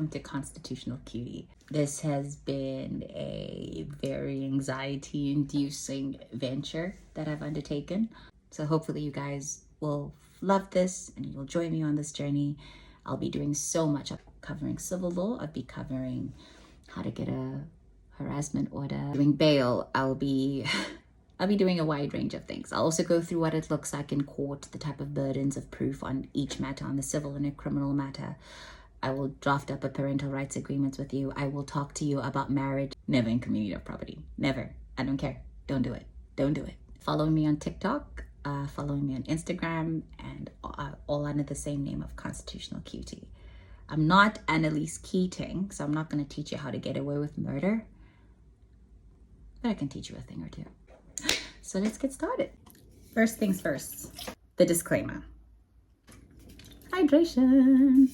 welcome to Constitutional Cutie. This has been a very anxiety-inducing venture that I've undertaken. So hopefully you guys will love this and you'll join me on this journey. I'll be doing so much. Covering civil law. I'll be covering how to get a harassment order. Doing bail. I'll be doing a wide range of things. I'll also go through what it looks like in court, the type of burdens of proof on each matter, on the civil and a criminal matter. I will draft up a parental rights agreement with you. I will talk to you about marriage. Never in community of property. Never. I don't care. Don't do it. Don't do it. Follow me on TikTok. Follow me on Instagram, and all under the same name of Constitutional Cutie. I'm not Annalise Keating, so I'm not going to teach you how to get away with murder. But I can teach you a thing or two. So let's get started. First things first, the disclaimer. Hydration.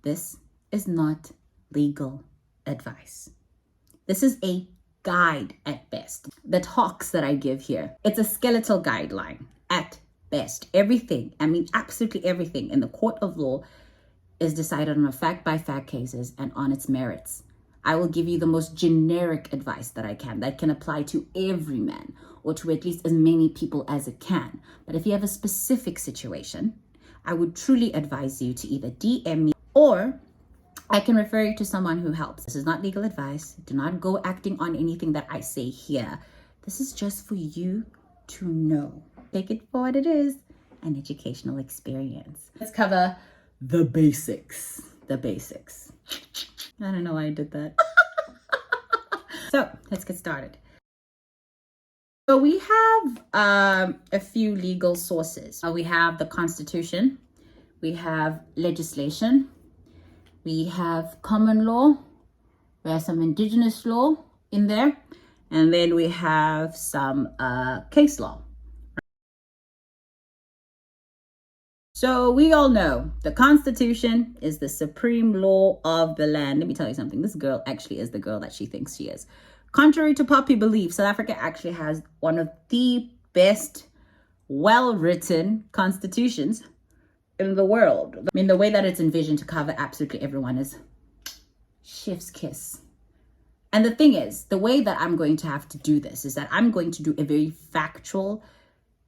This is not legal advice. This is a guide at best. The talks that I give here, it's a skeletal guideline at best. Everything, I mean absolutely everything in the court of law is decided on a fact-by-fact cases and on its merits. I will give you the most generic advice that I can, that can apply to every man or to at least as many people as it can. But if you have a specific situation, I would truly advise you to either DM me or I can refer you to someone who helps. This is not legal advice. Do not go acting on anything that I say here. This is just for you to know. Take it for what it is, an educational experience. Let's cover the basics. The basics. I don't know why I did that. So let's get started. So we have a few legal sources. We have the Constitution. We have legislation. We have common law. We have some indigenous law in there. And then we have some case law. So we all know the Constitution is the supreme law of the land. Let me tell you something. This girl actually is the girl that she thinks she is. Contrary to popular belief, South Africa actually has one of the best, well-written constitutions in the world. I mean, the way that it's envisioned to cover absolutely everyone is chef's kiss. And the thing is, the way that I'm going to have to do this is that I'm going to do a very factual,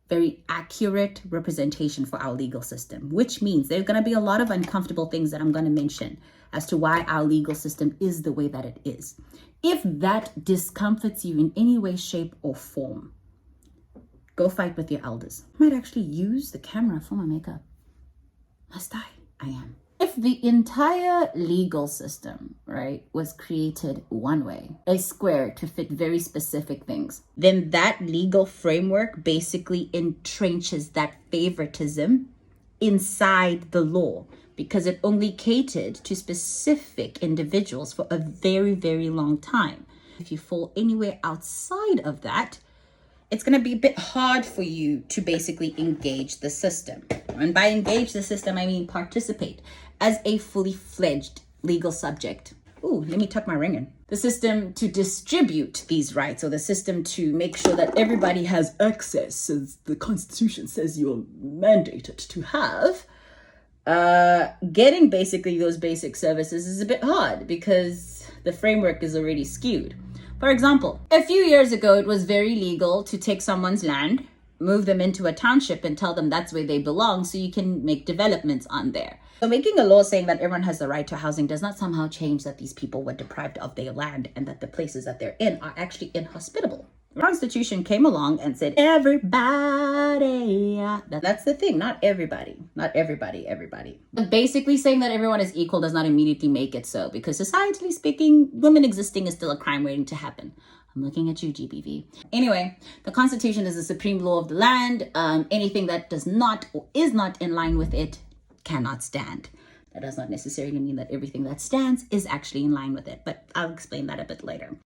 very accurate representation for our legal system, which means there's going to be a lot of uncomfortable things that I'm going to mention as to why our legal system is the way that it is. If that discomforts you in any way, shape, or form, go fight with your elders. I might actually use the camera for my makeup. Must I? I am. If the entire legal system, right, was created one way, a square to fit very specific things, then that legal framework basically entrenches that favoritism inside the law because it only catered to specific individuals for a very, very long time. If you fall anywhere outside of that, it's going to be a bit hard for you to basically engage the system. And by engage the system, I mean participate as a fully fledged legal subject. Ooh, let me tuck my ring in. The system to distribute these rights, or the system to make sure that everybody has access, as the Constitution says you're mandated to have. Getting basically those basic services is a bit hard because the framework is already skewed. For example, a few years ago, it was very legal to take someone's land, move them into a township and tell them that's where they belong so you can make developments on there. So making a law saying that everyone has the right to housing does not somehow change that these people were deprived of their land and that the places that they're in are actually inhospitable. The Constitution came along and said, everybody. That's the thing, not everybody. Not everybody. But basically saying that everyone is equal does not immediately make it so, because societally speaking, women existing is still a crime waiting to happen. I'm looking at you, GBV. Anyway, the Constitution is the supreme law of the land. Anything that does not or is not in line with it cannot stand. That does not necessarily mean that everything that stands is actually in line with it, but I'll explain that a bit later.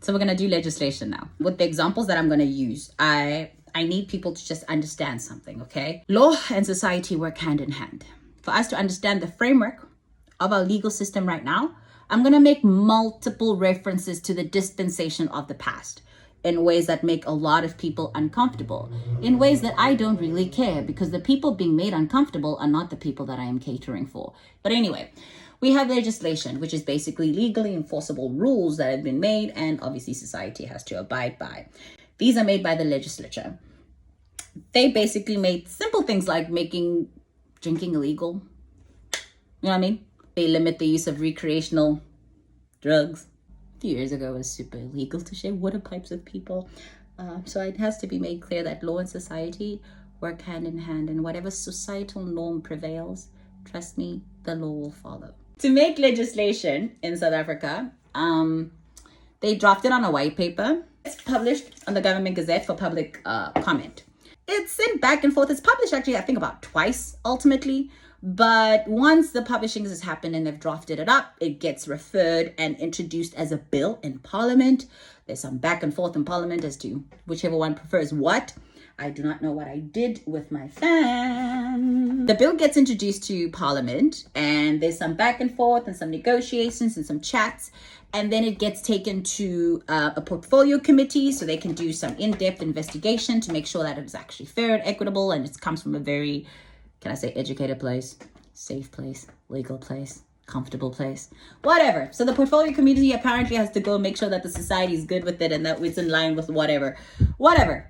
So we're going to do legislation now. With the examples that I'm going to use, I need people to just understand something, okay? Law and society work hand in hand. For us to understand the framework of our legal system right now, I'm going to make multiple references to the dispensation of the past. in ways that make a lot of people uncomfortable, in ways that I don't really care, because the people being made uncomfortable are not the people that I am catering for. But anyway, we have legislation, which is basically legally enforceable rules that have been made, and obviously society has to abide by. These are made by the legislature. They basically made simple things like making drinking illegal. You know what I mean? They limit the use of recreational drugs. A few years ago, it was super illegal to share water pipes with people. So it has to be made clear that law and society work hand in hand, and whatever societal norm prevails, trust me, the law will follow. To make legislation in South Africa, they drafted on a white paper. It's published on the Government Gazette for public comment. It's sent back and forth. It's published actually, I think, about twice ultimately. But once the publishing has happened and they've drafted it up, it gets referred and introduced as a bill in Parliament. There's some back and forth in Parliament as to whichever one prefers what. I do not know what I did with my fan. The bill gets introduced to Parliament, and there's some back and forth and some negotiations and some chats. And then it gets taken to a portfolio committee so they can do some in-depth investigation to make sure that it is actually fair and equitable, and it comes from a very, can I say, educated place, safe place, legal place, comfortable place, whatever. So the portfolio committee apparently has to go make sure that the society is good with it and that it's in line with whatever.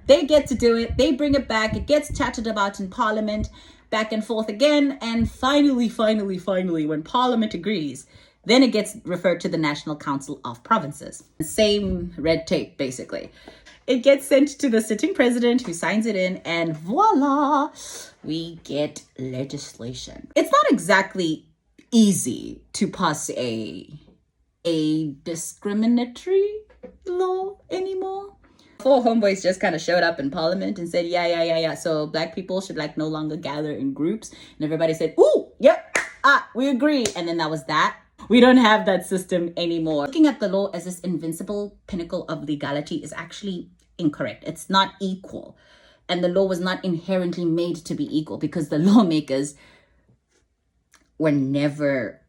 They get to do it. They bring it back. It gets chatted about in Parliament, back and forth again. And finally, when Parliament agrees, then it gets referred to the National Council of Provinces. Same red tape, basically. It gets sent to the sitting president, who signs it in, and voila, we get legislation. It's not exactly easy to pass a discriminatory law anymore. Four homeboys just kind of showed up in Parliament and said, yeah. So black people should no longer gather in groups. And everybody said, ooh, yep, we agree. And then that was that. We don't have that system anymore. Looking at the law as this invincible pinnacle of legality is actually incorrect. It's not equal. And the law was not inherently made to be equal, because the lawmakers were never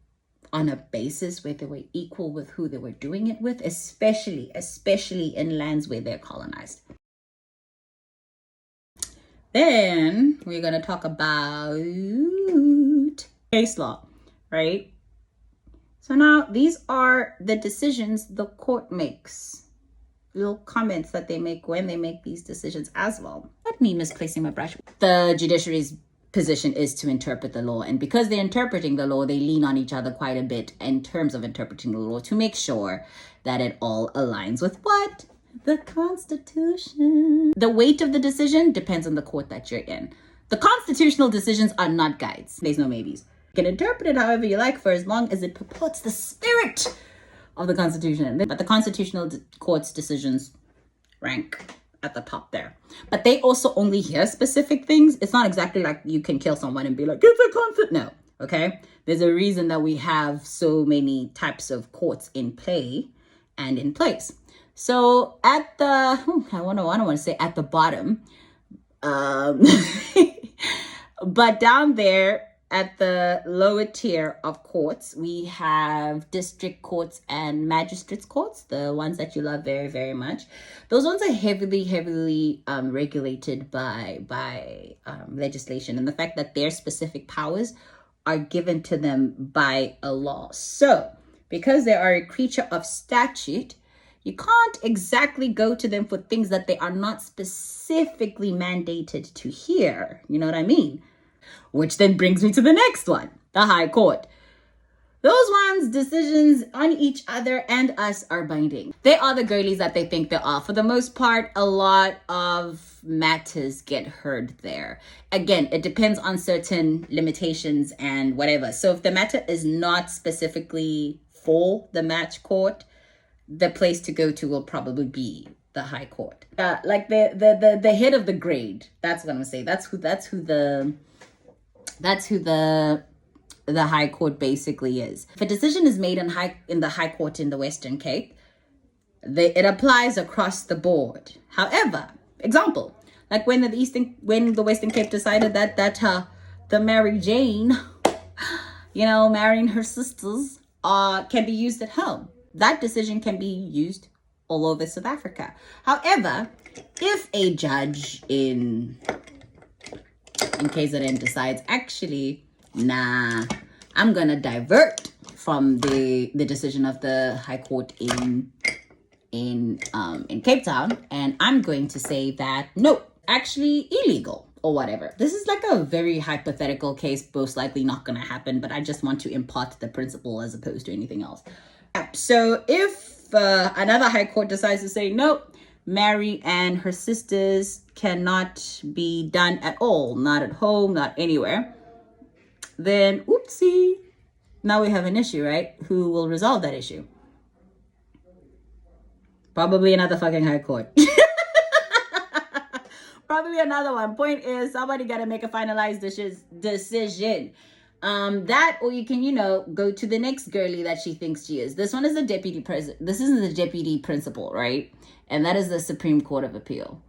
on a basis where they were equal with who they were doing it with, especially in lands where they're colonized. Then we're going to talk about case law, right? So now these are the decisions the court makes, little comments that they make when they make these decisions as well. Not me misplacing my brush. The judiciary's position is to interpret the law, and because they're interpreting the law, they lean on each other quite a bit in terms of interpreting the law to make sure that it all aligns with what? The Constitution. The weight of the decision depends on the court that you're in. The constitutional decisions are not guides. There's no maybes. You can interpret it however you like, for as long as it purports the spirit of the Constitution. But the constitutional court's decisions rank at the top there. But they also only hear specific things. It's not exactly like you can kill someone and be like, it's a concept. No, okay? There's a reason that we have so many types of courts in play and in place. So at the, I don't want to say at the bottom, but down there, at the lower tier of courts, we have district courts and magistrates courts, the ones that you love very, very much. Those ones are heavily regulated by legislation, and the fact that their specific powers are given to them by a law. So because they are a creature of statute, you can't exactly go to them for things that they are not specifically mandated to hear. You know what I mean? Which then brings me to the next one, the High Court. Those ones' decisions on each other and us are binding. They are the girlies that they think they are. For the most part, a lot of matters get heard there. Again, it depends on certain limitations and whatever. So if the matter is not specifically for the match court, the place to go to will probably be the High Court. Like the head of the grade. That's what I'm gonna say. That's who the High Court basically is. If a decision is made in the High Court in the Western Cape, it applies across the board. However, example, like when the Western Cape decided that the Mary Jane, marrying her sisters, can be used at home. That decision can be used all over South Africa. However, if a judge in KZN decides, actually, nah, I'm gonna divert from the decision of the High Court in Cape Town, and I'm going to say that no, actually illegal or whatever. This is like a very hypothetical case, most likely not gonna happen, but I just want to impart the principle as opposed to anything else. So if another High Court decides to say nope, Mary and her sisters cannot be done at all, not at home, not anywhere, then oopsie, now we have an issue, right? Who will resolve that issue? Probably another fucking High Court. Probably another one. Point is, somebody got to make a finalized decision. That, or you can, go to the next girly that she thinks she is. This one is the deputy president. This isn't the deputy principal, right? And that is the Supreme Court of Appeal.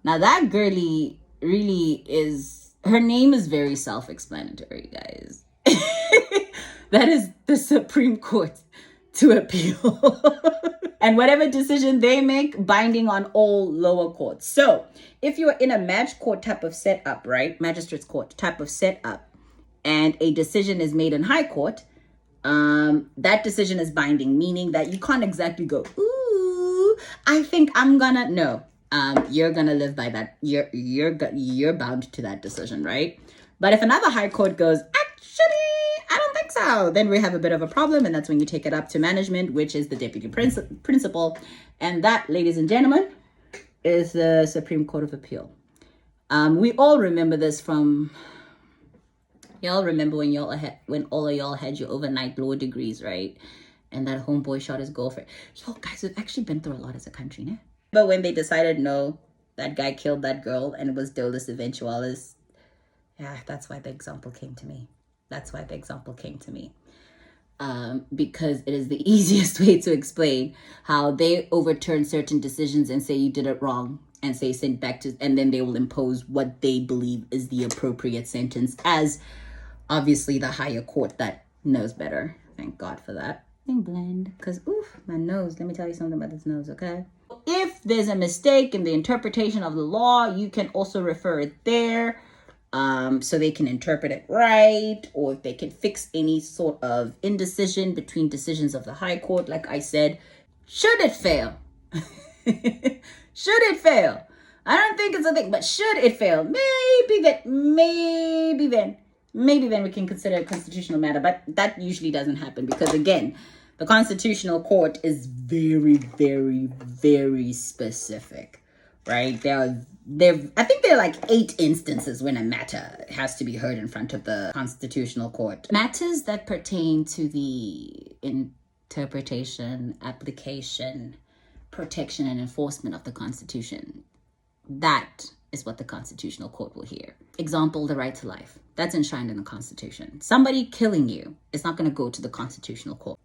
Now, that girly really is, her name is very self-explanatory, guys. That is the Supreme Court to appeal. And whatever decision they make, binding on all lower courts. So if you're in a match court type of setup, right? Magistrates court type of setup, and a decision is made in High Court, that decision is binding, meaning that you can't exactly go, ooh, I think I'm gonna, no. You're gonna live by that. You're bound to that decision, right? But if another High Court goes, actually, I don't think so, then we have a bit of a problem, and that's when you take it up to management, which is the deputy principal, and that, ladies and gentlemen, is the Supreme Court of Appeal. We all remember this from, y'all remember when all of y'all had your overnight law degrees, right? And that homeboy shot his girlfriend. Yo, guys, we've actually been through a lot as a country, né? But when they decided, no, that guy killed that girl, and it was dolus eventualis, yeah, that's why the example came to me. Because it is the easiest way to explain how they overturn certain decisions and say you did it wrong, and say send back to, and then they will impose what they believe is the appropriate sentence, as obviously the higher court that knows better. Thank God for that. England, because oof, my nose. Let me tell you something about this nose, okay? If there's a mistake in the interpretation of the law, you can also refer it there. So they can interpret it right, or if they can fix any sort of indecision between decisions of the High Court. Like I said, should it fail? Should it fail? I don't think it's a thing, but should it fail? Maybe then we can consider a constitutional matter, but that usually doesn't happen because, again, the Constitutional Court is very, very, very specific, right? I think there are like 8 instances when a matter has to be heard in front of the Constitutional Court. Matters that pertain to the interpretation, application, protection, and enforcement of the Constitution. That is what the Constitutional Court will hear. Example, the right to life. That's enshrined in the Constitution. Somebody killing you is not going to go to the Constitutional Court.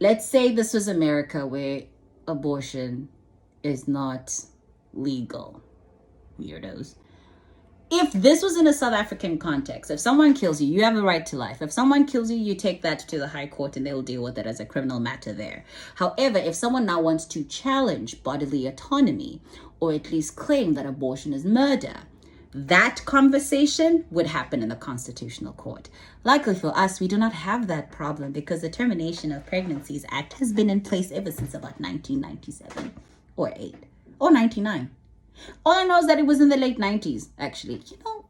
Let's say this was America, where abortion is not legal. Weirdos. If this was in a South African context, if someone kills you, you have a right to life. If someone kills you, you take that to the High Court and they'll deal with it as a criminal matter there. However, if someone now wants to challenge bodily autonomy, or at least claim that abortion is murder, that conversation would happen in the Constitutional Court. Luckily for us, we do not have that problem because the Termination of Pregnancies Act has been in place ever since about 1997 or 8 or 99. All I know is that it was in the late 90s, actually.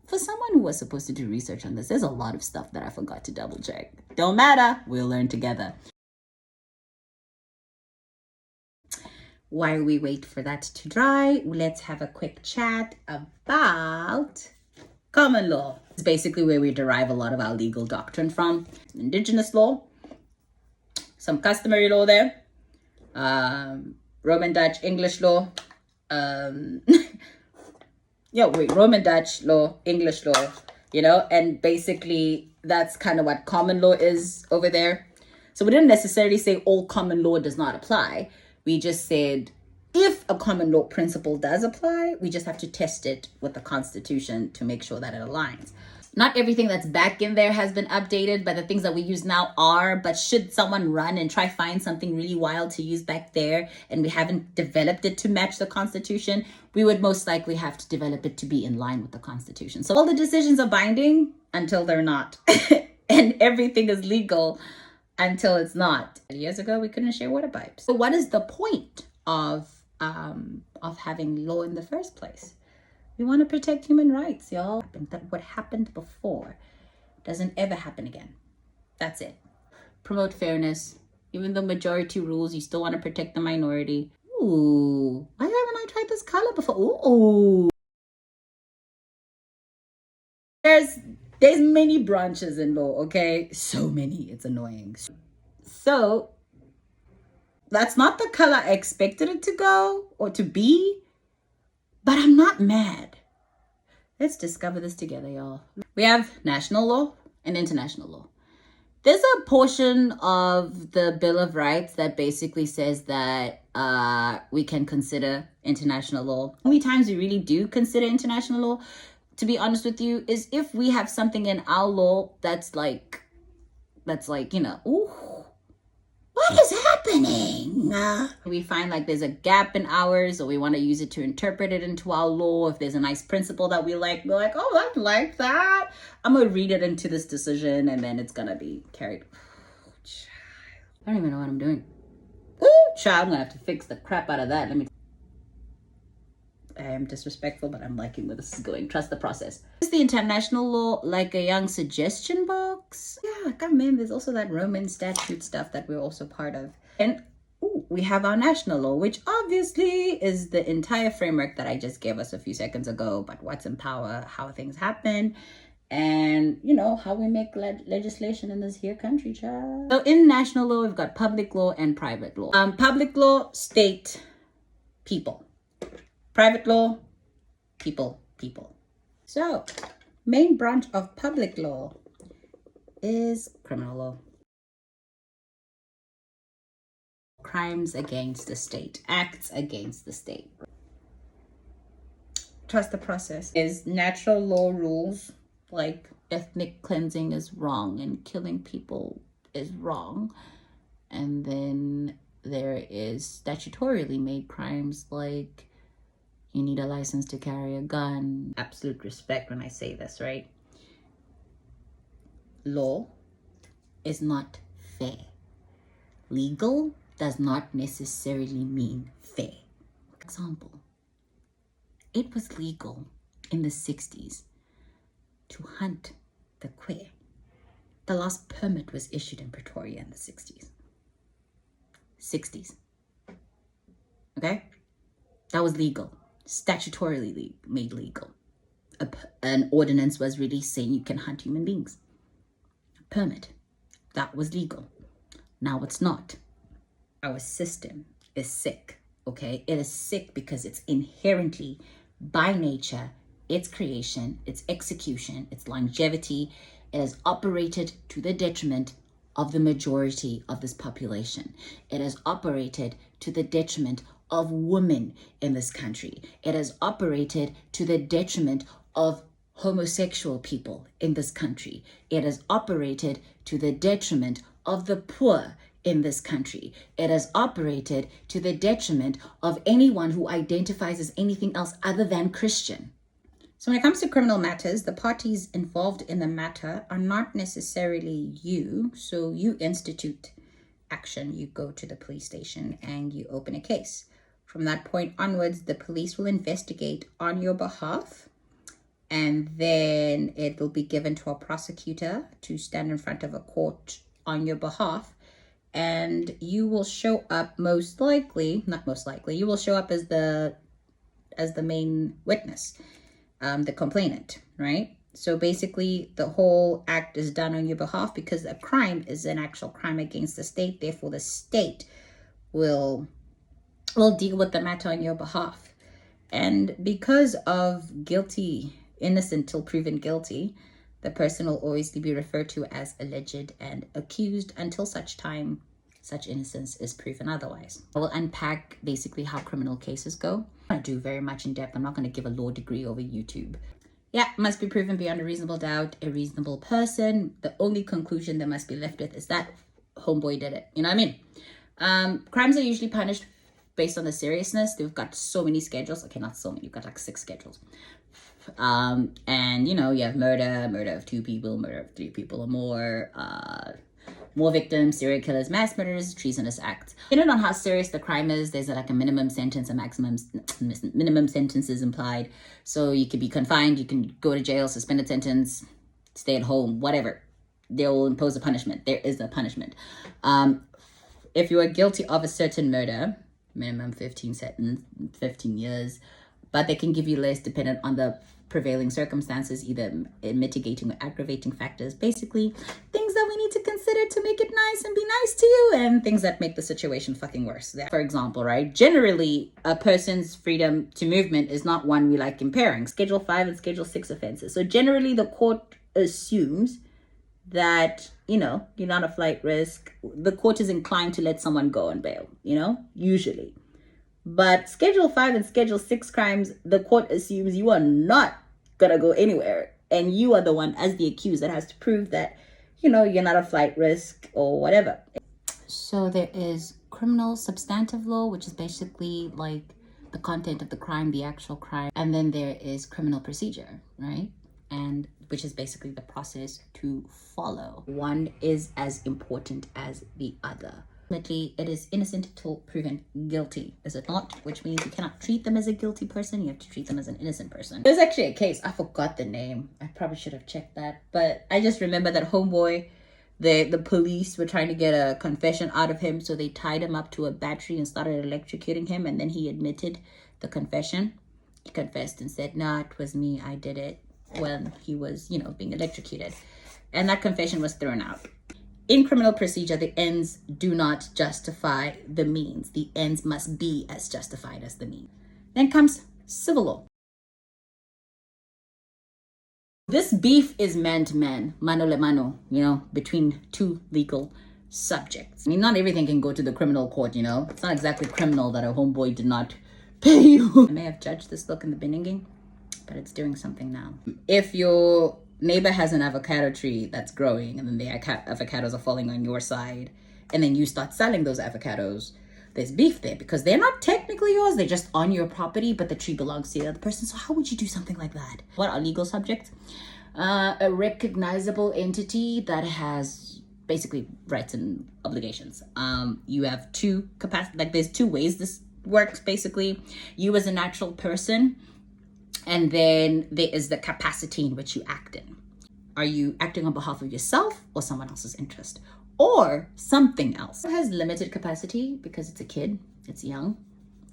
For someone who was supposed to do research on this, there's a lot of stuff that I forgot to double check. Don't matter. We'll learn together. While we wait for that to dry, let's have a quick chat about common law. It's basically where we derive a lot of our legal doctrine from. Indigenous law, some customary law there, Roman Dutch, English law, Roman Dutch law, English law, and basically that's kind of what common law is over there. So we didn't necessarily say all common law does not apply. We just said if a common law principle does apply, we just have to test it with the Constitution to make sure that it aligns. Not everything that's back in there has been updated, but the things that we use now are. But should someone run and try find something really wild to use back there and we haven't developed it to match the Constitution, we would most likely have to develop it to be in line with the Constitution. So all the decisions are binding until they're not. And everything is legal until it's not. Years ago, we couldn't share water pipes. So what is the point of having law in the first place? We want to protect human rights, y'all. That what happened before doesn't ever happen again. That's it. Promote fairness. Even though majority rules, you still want to protect the minority. Ooh, why haven't I tried this color before? Ooh. There's many branches in law, okay? So many, it's annoying. So that's not the color I expected it to go or to be, but I'm not mad. Let's discover this together, y'all. We have national law and international law. There's a portion of the Bill of Rights that basically says that we can consider international law. How many times we really do consider international law, to be honest with you, is if we have something in our law that's like, you know, ooh, what is happening? We find like there's a gap in ours, or we want to use it to interpret it into our law. If there's a nice principle that we like, we're like, oh, I like that. I'm going to read it into this decision, and then it's going to be carried. I don't even know what I'm doing. Child, I'm going to have to fix the crap out of that. I am disrespectful, but I'm liking where this is going. Trust the process. Is the international law like a young suggestion box? Yeah, come in. There's also that Roman statute stuff that we're also part of. And we have our national law, which obviously is the entire framework that I just gave us a few seconds ago, but what's in power, how things happen, and, you know, how we make legislation in this here country, child. So in national law, we've got public law and private law. Public law, state, people. Private law, people. So, main branch of public law is criminal law. Crimes against the state, acts against the state. Trust the process. Is natural law rules like ethnic cleansing is wrong and killing people is wrong. And then there is statutorily made crimes like you need a license to carry a gun. Absolute respect when I say this, right? Law is not fair. Legal does not necessarily mean fair. Example, it was legal in the 60s to hunt the quail. The last permit was issued in Pretoria in the 60s. Okay? That was legal. Statutorily made legal. An ordinance was released saying you can hunt human beings. A permit. That was legal. Now it's not. Our system is sick, okay? It is sick because it's inherently, by nature, its creation, its execution, its longevity, it has operated to the detriment of the majority of this population. It has operated to the detriment of women in this country. It has operated to the detriment of homosexual people in this country. It has operated to the detriment of the poor in this country. It has operated to the detriment of anyone who identifies as anything else other than Christian. So when it comes to criminal matters, the parties involved in the matter are not necessarily you. So you institute action. You go to the police station and you open a case. From that point onwards, the police will investigate on your behalf, and then it will be given to a prosecutor to stand in front of a court on your behalf, and you will show up you will show up as the main witness, the complainant, right? So basically the whole act is done on your behalf because a crime is an actual crime against the state. Therefore, the state will deal with the matter on your behalf. And because of innocent till proven guilty, the person will always be referred to as alleged and accused until such time such innocence is proven otherwise. I will unpack basically how criminal cases go. I don't do very much in depth. I'm not going to give a law degree over YouTube. Yeah, must be proven beyond a reasonable doubt, a reasonable person. The only conclusion that must be left with is that homeboy did it. You know what I mean? Crimes are usually punished based on the seriousness. They've got so many schedules. Okay, not so many. You've got like 6 schedules. And you know, you have murder of 2 people, murder of 3 people or more victims, serial killers, mass murders, treasonous acts. Depending on how serious the crime is, there's like a minimum sentence, a minimum sentence is implied. So you could be confined, you can go to jail, suspended sentence, stay at home, whatever. They will impose a punishment. There is a punishment. If you are guilty of a certain murder, minimum 15 years, but they can give you less dependent on the prevailing circumstances, either mitigating or aggravating factors. Basically, things that we need to consider to make it nice and be nice to you, and things that make the situation fucking worse. For example, right? Generally, a person's freedom to movement is not one we like impairing. Schedule 5 and Schedule 6 offenses. So generally, the court assumes that, you know, you're not a flight risk. The court is inclined to let someone go on bail, you know, usually. But Schedule 5 and Schedule 6 crimes, the court assumes you are not gonna go anywhere. And you are the one, as the accused, that has to prove that, you know, you're not a flight risk or whatever. So there is criminal substantive law, which is basically like the content of the crime, the actual crime. And then there is criminal procedure, right? And which is basically the process to follow. One is as important as the other. Ultimately, it is innocent until proven guilty, is it not? Which means you cannot treat them as a guilty person. You have to treat them as an innocent person. There's actually a case. I forgot the name. I probably should have checked that. But I just remember that homeboy, the police were trying to get a confession out of him. So they tied him up to a battery and started electrocuting him. And then he admitted the confession. He confessed and said, "No, it was me. I did it," when he was, you know, being electrocuted. And that confession was thrown out. In criminal procedure, the ends do not justify the means. The ends must be as justified as the means. Then comes civil law. This beef is man to man, mano le mano, you know, between 2 legal subjects. I mean, not everything can go to the criminal court, you know. It's not exactly criminal that a homeboy did not pay you. I may have judged this look in the beginning, but it's doing something now. If your neighbor has an avocado tree that's growing and then the avocados are falling on your side, and then you start selling those avocados, there's beef there because they're not technically yours. They're just on your property, but the tree belongs to the other person. So how would you do something like that? What are legal subjects? A recognizable entity that has basically rights and obligations. You have 2 capacity, like there's 2 ways this works basically. You as a natural person, and then there is the capacity in which you act in. Are you acting on behalf of yourself or someone else's interest? Or something else? It has limited capacity because it's a kid, it's young.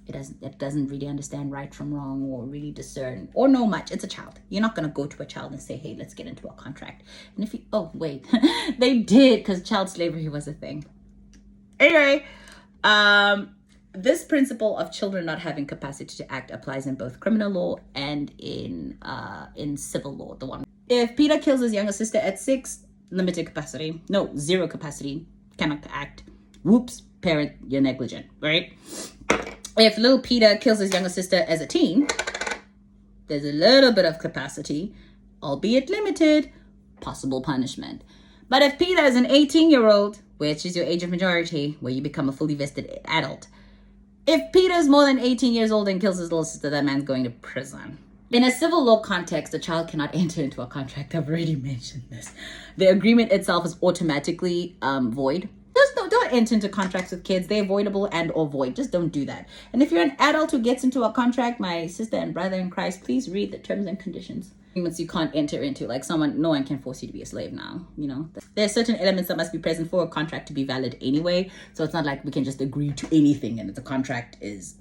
It doesn't really understand right from wrong or really discern or know much. It's a child. You're not gonna go to a child and say, "Hey, let's get into a contract." And if you, oh wait, they did, because child slavery was a thing. Anyway, this principle of children not having capacity to act applies in both criminal law and in civil law. The one, if Peter kills his younger sister at 6, limited capacity, no, 0 capacity, cannot act. Whoops, parent, you're negligent, right? If little Peter kills his younger sister as a teen, there's a little bit of capacity, albeit limited, possible punishment. But if Peter is an 18-year-old, which is your age of majority, where you become a fully vested adult, if Peter is more than 18 years old and kills his little sister, that man's going to prison. In a civil law context, a child cannot enter into a contract. I've already mentioned this. The agreement itself is automatically void. Just don't enter into contracts with kids. They're avoidable and or void. Just don't do that. And if you're an adult who gets into a contract, my sister and brother in Christ, please read the terms and conditions. Agreements you can't enter into, like no one can force you to be a slave now, you know. There are certain elements that must be present for a contract to be valid anyway. So it's not like we can just agree to anything and the contract is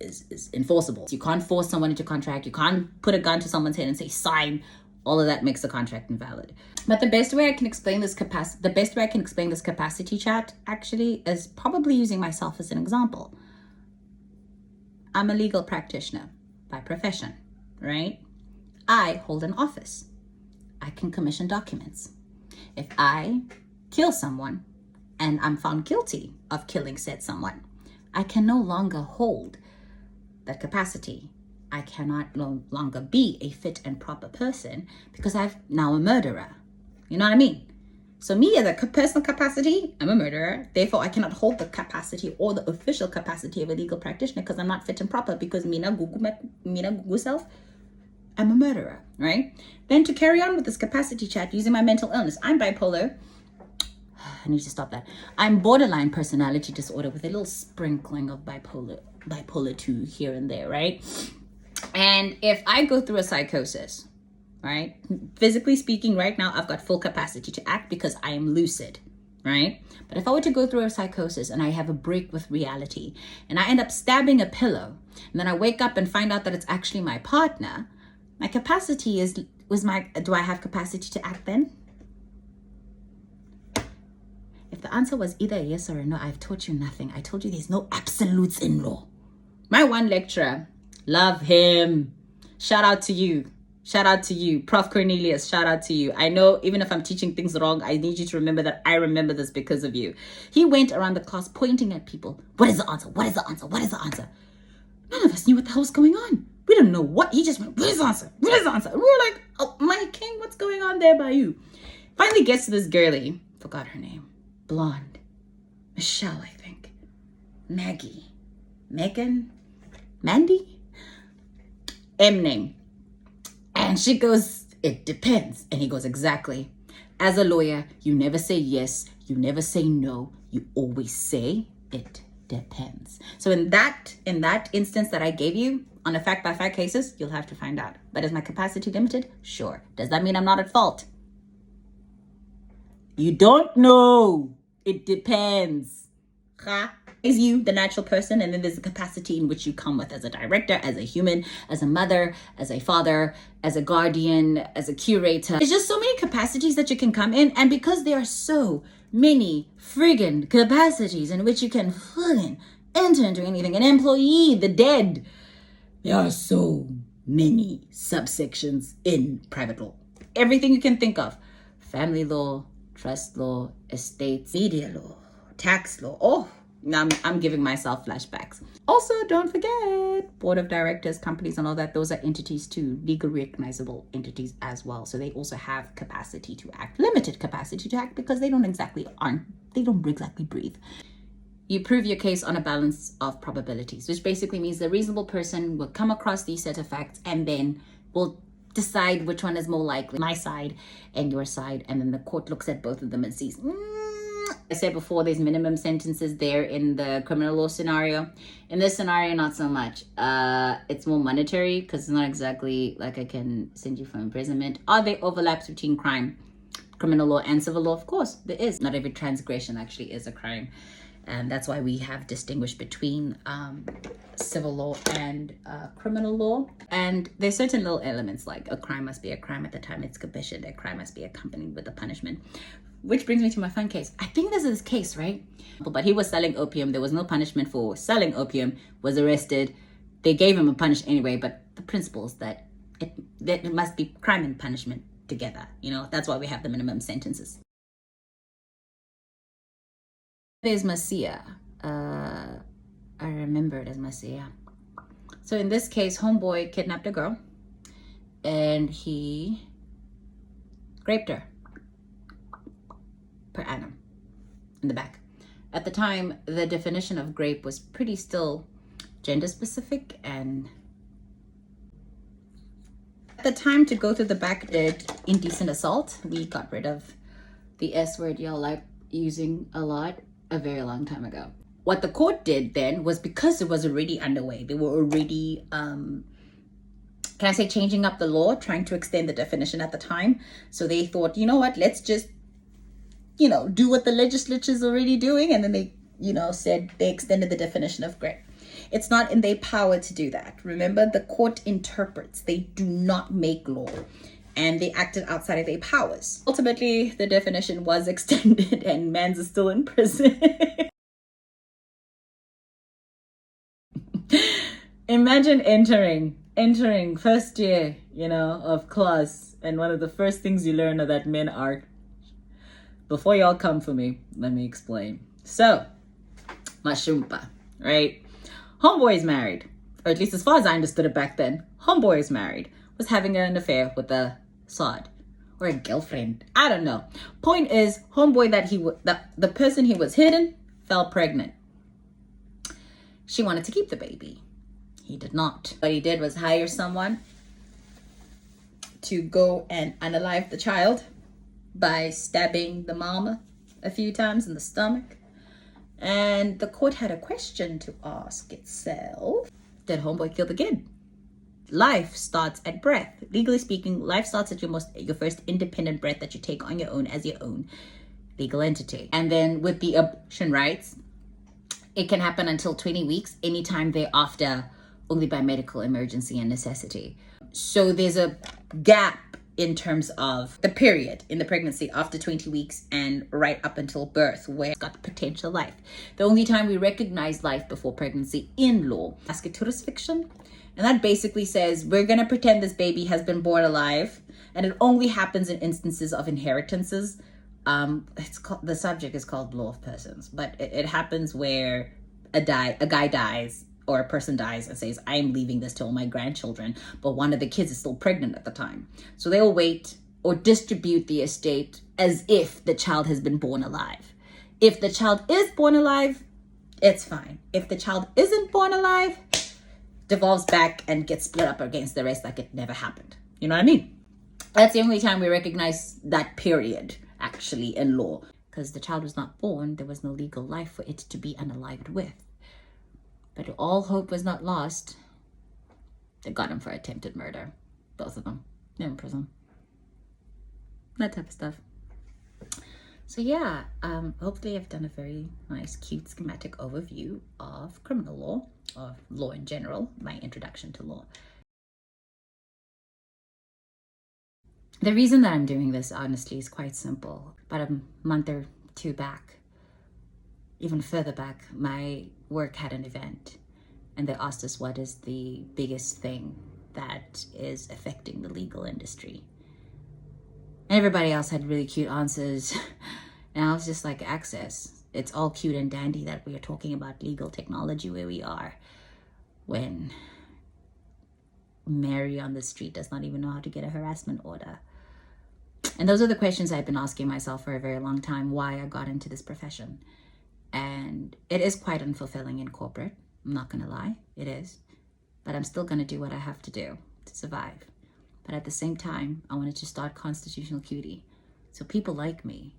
enforceable. So you can't force someone into a contract. You can't put a gun to someone's head and say sign. All of that makes the contract invalid. But the best way I can explain this capacity chat actually is probably using myself as an example. I'm a legal practitioner by profession, right? I hold an office. I can commission documents. If I kill someone and I'm found guilty of killing said someone, I can no longer hold that capacity I cannot no longer be a fit and proper person because I've now a murderer. You know what I mean? So me as a personal capacity, I'm a murderer. Therefore, I cannot hold the capacity or the official capacity of a legal practitioner because I'm not fit and proper because Mina Gugu self, I'm a murderer, right? Then to carry on with this capacity chat using my mental illness, I'm bipolar. I need to stop that. I'm borderline personality disorder with a little sprinkling of bipolar 2 here and there, right? And if I go through a psychosis, right? Physically speaking, right now, I've got full capacity to act because I am lucid, right? But if I were to go through a psychosis and I have a break with reality and I end up stabbing a pillow and then I wake up and find out that it's actually my partner, my capacity do I have capacity to act then? If the answer was either a yes or a no, I've taught you nothing. I told you there's no absolutes in law. My one lecturer, love him. Shout out to you. Shout out to you. Prof. Cornelius, shout out to you. I know even if I'm teaching things wrong, I need you to remember that I remember this because of you. He went around the class pointing at people. What is the answer? What is the answer? What is the answer? None of us knew what the hell was going on. We didn't know what. He just went, what is the answer? What is the answer? And we were like, oh, my king, what's going on there by you? Finally gets to this girlie. Forgot her name. Blonde. Michelle, I think. Maggie. Megan. Mandy? M name. And she goes, it depends. And he goes, exactly. As a lawyer, you never say yes. You never say no. You always say it depends. So in that instance that I gave you on a fact by fact cases, you'll have to find out. But is my capacity limited? Sure. Does that mean I'm not at fault? You don't know. It depends. Ha? Is you the natural person, and then there's the capacity in which you come with as a director, as a human, as a mother, as a father, as a guardian, as a curator. There's just so many capacities that you can come in, and because there are so many friggin' capacities in which you can friggin' enter into anything, an employee, the dead, there are so many subsections in private law. Everything you can think of. Family law, trust law, estates, media law, tax law. Oh, I'm giving myself flashbacks. Also, don't forget, board of directors, companies and all that, those are entities too, legal recognizable entities as well. So they also have capacity to act, limited capacity to act because they don't exactly breathe. You prove your case on a balance of probabilities, which basically means the reasonable person will come across these set of facts and then will decide which one is more likely, my side and your side, and then the court looks at both of them and sees, I said before, there's minimum sentences there in the criminal law scenario. In this scenario, not so much. It's more monetary because it's not exactly like I can send you for imprisonment. Are there overlaps between crime, criminal law and civil law? Of course, there is. Not every transgression actually is a crime. And that's why we have distinguished between civil law and criminal law. And there's certain little elements like a crime must be a crime at the time it's commissioned. A crime must be accompanied with a punishment. Which brings me to my fun case. I think this is his case, right? But he was selling opium. There was no punishment for selling opium. Was arrested. They gave him a punishment anyway. But the principle is that it must be crime and punishment together. You know, that's why we have the minimum sentences. There's Masia. I remember it as Masia. So in this case, homeboy kidnapped a girl and he raped her per annum in the back. At the time, the definition of grape was pretty still gender specific, and at the time to go through the back did indecent assault. We got rid of the S word y'all like using a lot a very long time ago. What the court did then was, because it was already underway, they were already can I say changing up the law, trying to extend the definition at the time. So they thought, you know what, let's just, do what the legislature's already doing. And then they, said they extended the definition of grape. It's not in their power to do that. Remember, the court interprets, they do not make law. And they acted outside of their powers. Ultimately, the definition was extended and Mans is still in prison. Imagine entering first year, of class, and one of the first things you learn are that men are. Before y'all come for me, let me explain. So, Mashumpa, right? Homeboy's married. or at least as far as I understood it back then, homeboy is married, was having an affair with a sod or a girlfriend. I don't know. Point is, homeboy the person he was hitting fell pregnant. She wanted to keep the baby. He did not. What he did was hire someone to go and unalive the child by stabbing the mama a few times in the stomach. And the court had a question to ask itself. Did homeboy kill the kid? Life starts at breath. Legally speaking, life starts at your first independent breath that you take on your own as your own legal entity. And then with the abortion rights, it can happen until 20 weeks, anytime thereafter, only by medical emergency and necessity. So there's a gap in terms of the period in the pregnancy after 20 weeks and right up until birth, where it's got the potential life. The only time we recognize life before pregnancy in law, Ascaturas fiction. And that basically says we're going to pretend this baby has been born alive, and it only happens in instances of inheritances. The subject is called law of persons, but it happens where a guy dies or a person dies and says, I'm leaving this to all my grandchildren, but one of the kids is still pregnant at the time. So they'll wait or distribute the estate as if the child has been born alive. If the child is born alive, it's fine. If the child isn't born alive, devolves back and gets split up against the rest like it never happened. You know what I mean? That's the only time we recognize that period actually in law. Because the child was not born, there was no legal life for it to be unalived with. But all hope was not lost. They got him for attempted murder. Both of them. They're in prison. That type of stuff. So yeah, hopefully I've done a very nice, cute, schematic overview of criminal law, of law in general, my introduction to law. The reason that I'm doing this, honestly, is quite simple. About a month or two back, even further back, my work had an event, and they asked us what is the biggest thing that is affecting the legal industry. Everybody else had really cute answers, and I was just like, access. It's all cute and dandy that we are talking about legal technology where we are, when Mary on the street does not even know how to get a harassment order. And those are the questions I've been asking myself for a very long time, why I got into this profession. And it is quite unfulfilling in corporate. I'm not going to lie, it is. But I'm still going to do what I have to do to survive. But at the same time, I wanted to start Constitutional Cutie, so people like me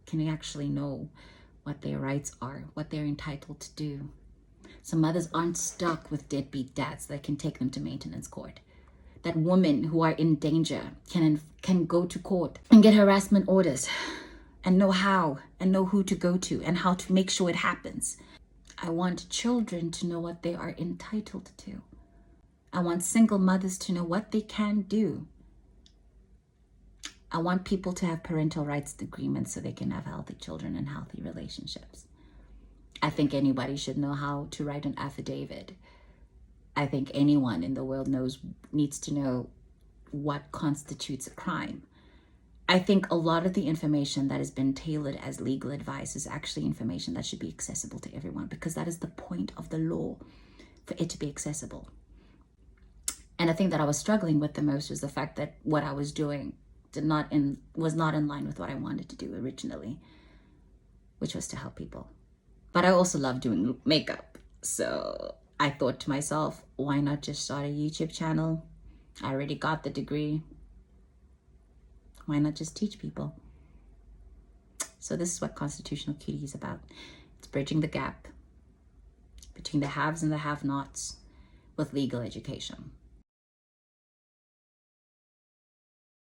can actually know what their rights are, what they're entitled to do. So mothers aren't stuck with deadbeat dads that can take them to maintenance court. That women who are in danger can go to court and get harassment orders and know how and know who to go to and how to make sure it happens. I want children to know what they are entitled to. I want single mothers to know what they can do. I want people to have parental rights agreements so they can have healthy children and healthy relationships. I think anybody should know how to write an affidavit. I think anyone in the world needs to know what constitutes a crime. I think a lot of the information that has been tailored as legal advice is actually information that should be accessible to everyone, because that is the point of the law, for it to be accessible. And the thing that I was struggling with the most was the fact that what I was doing was not in line with what I wanted to do originally, which was to help people. But I also love doing makeup. So I thought to myself, why not just start a YouTube channel? I already got the degree. Why not just teach people? So this is what Constitutional Cutie is about. It's bridging the gap between the haves and the have-nots with legal education.